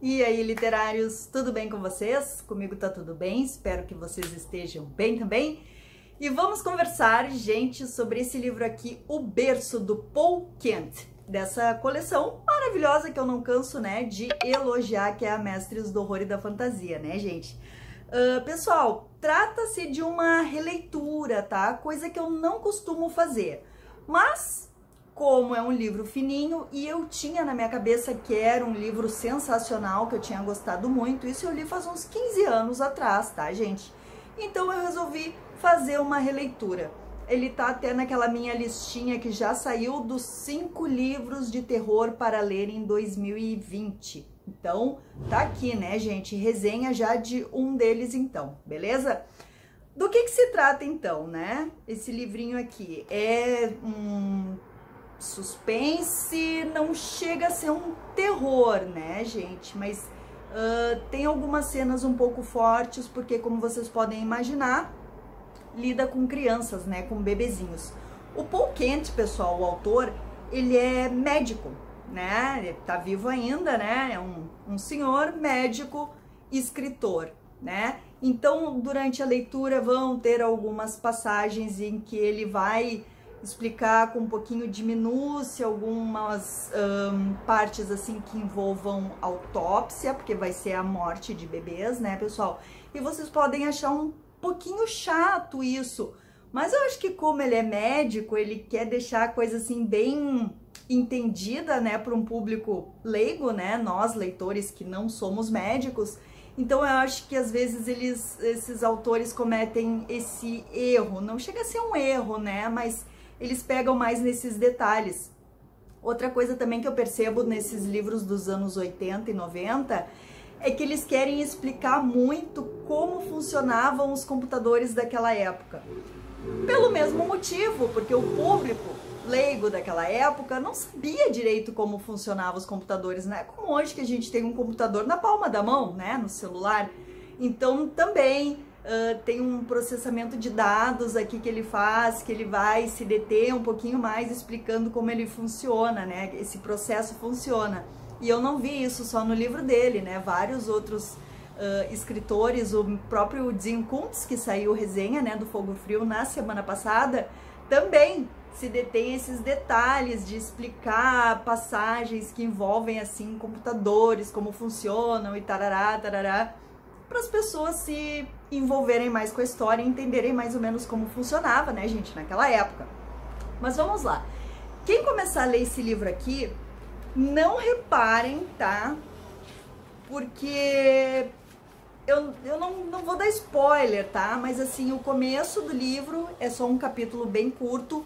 E aí, literários, tudo bem com vocês? Comigo tá tudo bem, espero que vocês estejam bem também. E vamos conversar, gente, sobre esse livro aqui, O Berço, do Paul Kent, dessa coleção maravilhosa que eu não canso, né, de elogiar, que é a Mestres do Horror e da Fantasia, né, gente? Pessoal, trata-se de uma releitura, tá? Coisa que eu não costumo fazer, mas como é um livro fininho e eu tinha na minha cabeça que era um livro sensacional, que eu tinha gostado muito, isso eu li faz uns 15 anos atrás, tá, gente? Então eu resolvi fazer uma releitura. Ele tá até naquela minha listinha que já saiu dos 5 livros de terror para ler em 2020. Então, tá aqui, né, gente? Resenha já de um deles, então, beleza? Do que se trata, então, né? Esse livrinho aqui é um suspense, não chega a ser um terror, né, gente? Mas tem algumas cenas um pouco fortes, porque, como vocês podem imaginar, lida com crianças, né, com bebezinhos. O Paul Kent, pessoal, o autor, ele é médico, né? Ele tá vivo ainda, né? É um senhor médico, escritor, né? Então, durante a leitura vão ter algumas passagens em que ele vai explicar com um pouquinho de minúcia algumas partes assim que envolvam autópsia, porque vai ser a morte de bebês, né, pessoal? E vocês podem achar um pouquinho chato isso, mas eu acho que como ele é médico, ele quer deixar a coisa assim bem entendida, né, para um público leigo, né, nós leitores que não somos médicos. Então eu acho que às vezes esses autores cometem esse erro, não chega a ser um erro, né, mas eles pegam mais nesses detalhes. Outra coisa também que eu percebo nesses livros dos anos 80 e 90 é que eles querem explicar muito como funcionavam os computadores daquela época. Pelo mesmo motivo, porque o público leigo daquela época não sabia direito como funcionavam os computadores, né? Como hoje que a gente tem um computador na palma da mão, né? No celular. Então também tem um processamento de dados aqui que ele faz, que ele vai se deter um pouquinho mais explicando como ele funciona, né? Esse processo funciona. E eu não vi isso só no livro dele, né? Vários outros escritores, o próprio Dean Koontz, que saiu resenha, né, do Fogo Frio na semana passada, também se detém esses detalhes de explicar passagens que envolvem, assim, computadores, como funcionam e tarará, tarará, para as pessoas se envolverem mais com a história e entenderem mais ou menos como funcionava, né, gente, naquela época. Mas vamos lá. Quem começar a ler esse livro aqui, não reparem, tá? Porque eu não vou dar spoiler, tá? Mas assim, o começo do livro é só um capítulo bem curto.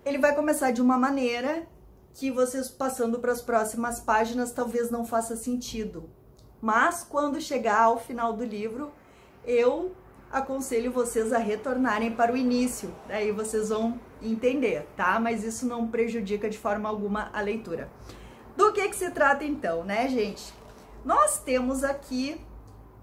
Ele vai começar de uma maneira que vocês passando para as próximas páginas talvez não faça sentido. Mas quando chegar ao final do livro, eu aconselho vocês a retornarem para o início. Daí vocês vão entender, tá? Mas isso não prejudica de forma alguma a leitura. Do que se trata então, né, gente? Nós temos aqui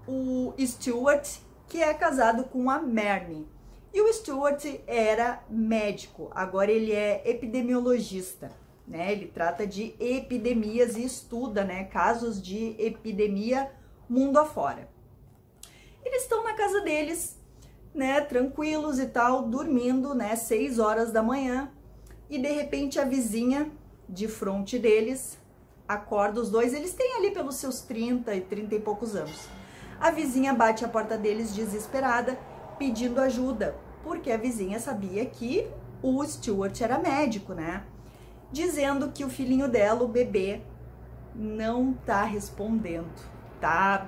o Stuart, que é casado com a Marnie. E o Stuart era médico, agora ele é epidemiologista, né? Ele trata de epidemias e estuda, né, casos de epidemia mundo afora. Eles estão na casa deles, né, tranquilos e tal, dormindo, né, 6 horas da manhã, e de repente a vizinha de frente deles acorda os dois, eles têm ali pelos seus 30 e poucos anos. A vizinha bate a porta deles desesperada, pedindo ajuda, porque a vizinha sabia que o Stuart era médico, né? Dizendo que o filhinho dela, o bebê, não tá respondendo, tá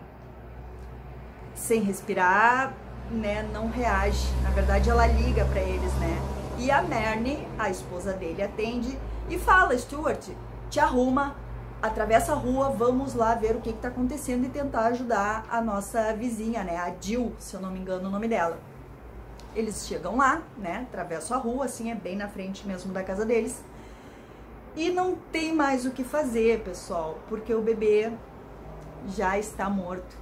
sem respirar, né? Não reage. Na verdade, ela liga para eles, né? E a Marnie, a esposa dele, atende e fala: Stuart, te arruma, atravessa a rua, vamos lá ver o que tá acontecendo e tentar ajudar a nossa vizinha, né? A Jill, se eu não me engano o nome dela. Eles chegam lá, né? Atravessam a rua, assim, é bem na frente mesmo da casa deles. E não tem mais o que fazer, pessoal, porque o bebê já está morto.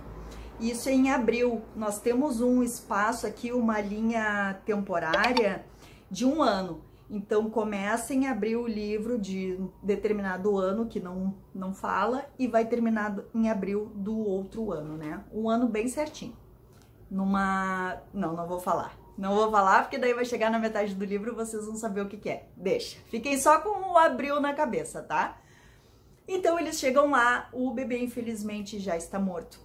Isso é em abril. Nós temos um espaço aqui, uma linha temporária de 1 ano. Então começa em abril o livro de determinado ano, que não fala, e vai terminar em abril do outro ano, né? Um ano bem certinho. Não vou falar. Não vou falar, porque daí vai chegar na metade do livro e vocês vão saber o que é. Deixa. Fiquem só com o abril na cabeça, tá? Então eles chegam lá, o bebê infelizmente já está morto.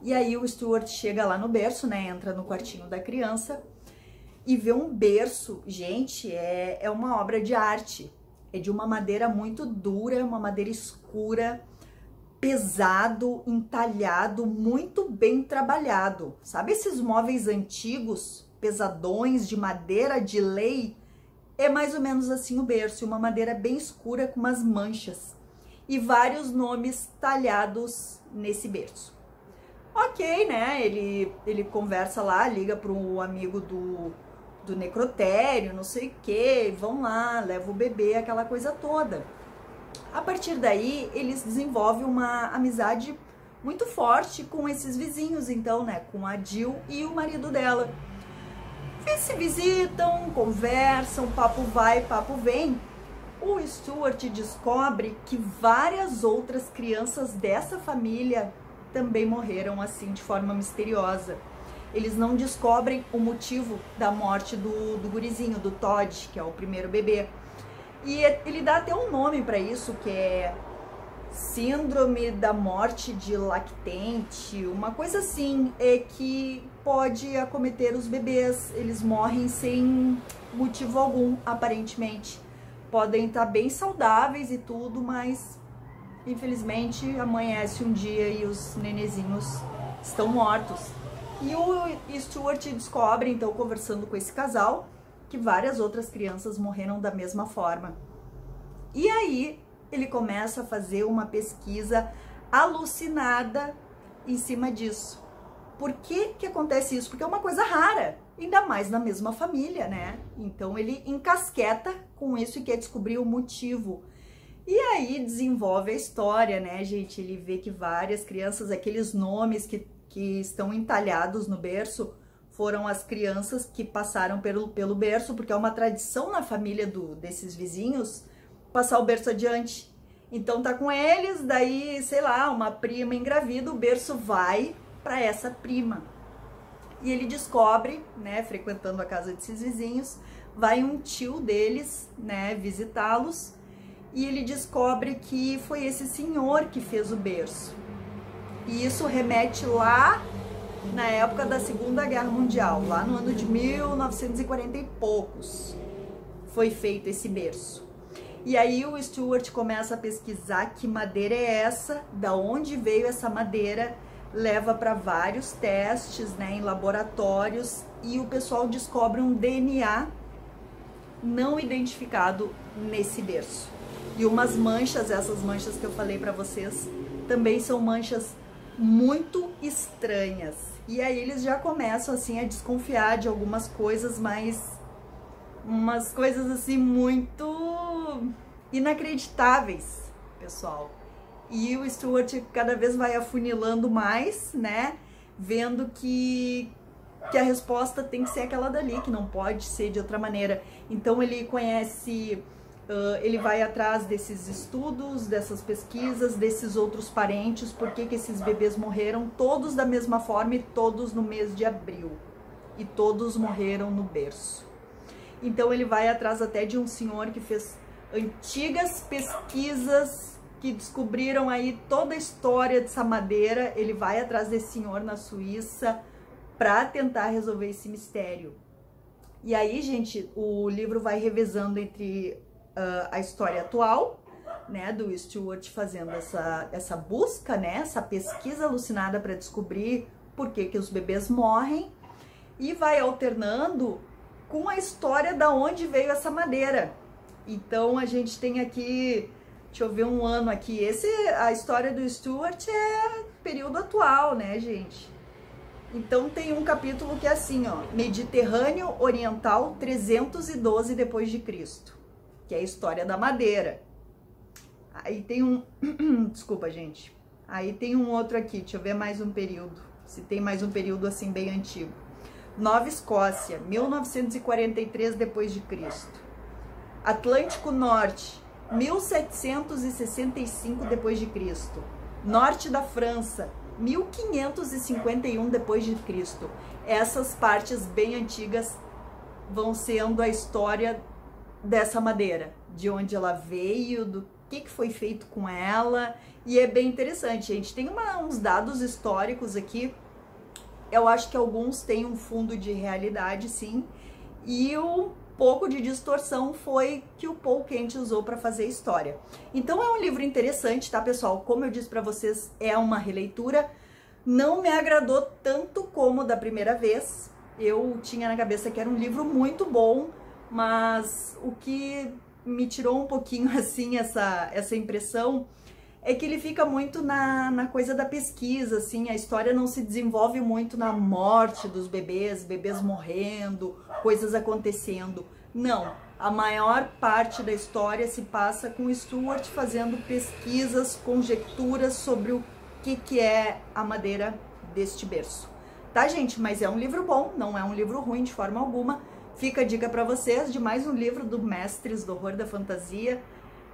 E aí o Stuart chega lá no berço, né? Entra no quartinho da criança e vê um berço. Gente, é uma obra de arte. É de uma madeira muito dura, uma madeira escura, pesado, entalhado, muito bem trabalhado. Sabe esses móveis antigos, pesadões, de madeira de lei? É mais ou menos assim o berço, uma madeira bem escura com umas manchas e vários nomes talhados nesse berço. Ok, né? Ele conversa lá, liga pro amigo do necrotério, não sei o que, vão lá, leva o bebê, aquela coisa toda. A partir daí, eles desenvolvem uma amizade muito forte com esses vizinhos, então, né? Com a Jill e o marido dela. Eles se visitam, conversam, papo vai, papo vem. O Stuart descobre que várias outras crianças dessa família também morreram assim de forma misteriosa. Eles não descobrem o motivo da morte do gurizinho, do Todd, que é o primeiro bebê. E ele dá até um nome para isso, que é síndrome da morte de lactente, uma coisa assim, que pode acometer os bebês. Eles morrem sem motivo algum, aparentemente. Podem estar bem saudáveis e tudo, mas infelizmente amanhece um dia e os nenezinhos estão mortos. E o Stuart descobre, então, conversando com esse casal, que várias outras crianças morreram da mesma forma. E aí ele começa a fazer uma pesquisa alucinada em cima disso. Por que que acontece isso? Porque é uma coisa rara, ainda mais na mesma família, né? Então ele encasqueta com isso e quer descobrir o motivo. E aí desenvolve a história, né, gente? Ele vê que várias crianças, aqueles nomes que estão entalhados no berço, foram as crianças que passaram pelo berço, porque é uma tradição na família desses vizinhos passar o berço adiante. Então tá com eles, daí, sei lá, uma prima engravida, o berço vai para essa prima. E ele descobre, né, frequentando a casa desses vizinhos, vai um tio deles, né, visitá-los, e ele descobre que foi esse senhor que fez o berço. E isso remete lá na época da Segunda Guerra Mundial, lá no ano de 1940 e poucos, foi feito esse berço. E aí o Stuart começa a pesquisar que madeira é essa, da onde veio essa madeira, leva para vários testes, né, em laboratórios, e o pessoal descobre um DNA não identificado nesse berço. E umas manchas, essas manchas que eu falei para vocês, também são manchas muito estranhas. E aí eles já começam assim a desconfiar de algumas coisas, mas umas coisas assim muito inacreditáveis, pessoal. E o Stuart cada vez vai afunilando mais, né? Vendo que a resposta tem que ser aquela dali, que não pode ser de outra maneira. Então ele conhece, ele vai atrás desses estudos, dessas pesquisas, desses outros parentes, por que esses bebês morreram todos da mesma forma e todos no mês de abril. E todos morreram no berço. Então ele vai atrás até de um senhor que fez antigas pesquisas que descobriram aí toda a história dessa madeira. Ele vai atrás desse senhor na Suíça para tentar resolver esse mistério. E aí, gente, o livro vai revezando entre a história atual, né, do Stuart fazendo essa busca, né, essa pesquisa alucinada para descobrir por que os bebês morrem, e vai alternando com a história da onde veio essa madeira. Então a gente tem aqui, deixa eu ver um ano aqui, a história do Stuart é período atual, né, gente? Então tem um capítulo que é assim, ó, Mediterrâneo Oriental 312 depois de Cristo, que é a história da madeira. Aí tem um, desculpa, gente. Aí tem um outro aqui, deixa eu ver mais um período, se tem mais um período assim bem antigo. Nova Escócia, 1943 depois de Cristo. Atlântico Norte, 1765 depois de Cristo. Norte da França, 1551 depois de Cristo. Essas partes bem antigas vão sendo a história dessa madeira, de onde ela veio, do que foi feito com ela, e é bem interessante, gente. Tem uns dados históricos aqui, eu acho que alguns têm um fundo de realidade, sim, e um pouco de distorção foi que o Paul Kent usou para fazer a história. Então é um livro interessante, tá, pessoal? Como eu disse para vocês, é uma releitura, não me agradou tanto como da primeira vez. Eu tinha na cabeça que era um livro muito bom, mas o que me tirou um pouquinho assim essa impressão é que ele fica muito na coisa da pesquisa, assim, a história não se desenvolve muito na morte dos bebês morrendo, coisas acontecendo. Não, a maior parte da história se passa com Stuart fazendo pesquisas, conjecturas sobre o que é a madeira deste berço. Tá, gente? Mas é um livro bom, não é um livro ruim de forma alguma. Fica a dica para vocês de mais um livro do Mestres do Horror da Fantasia,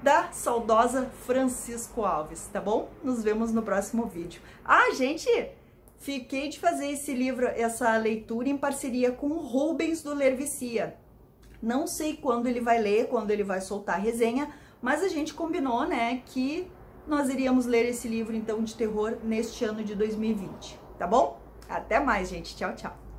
da saudosa Francisco Alves, tá bom? Nos vemos no próximo vídeo. Ah, gente, fiquei de fazer esse livro, essa leitura em parceria com o Rubens do Ler Vicia. Não sei quando ele vai ler, quando ele vai soltar a resenha, mas a gente combinou, né, que nós iríamos ler esse livro, então, de terror neste ano de 2020, tá bom? Até mais, gente. Tchau, tchau.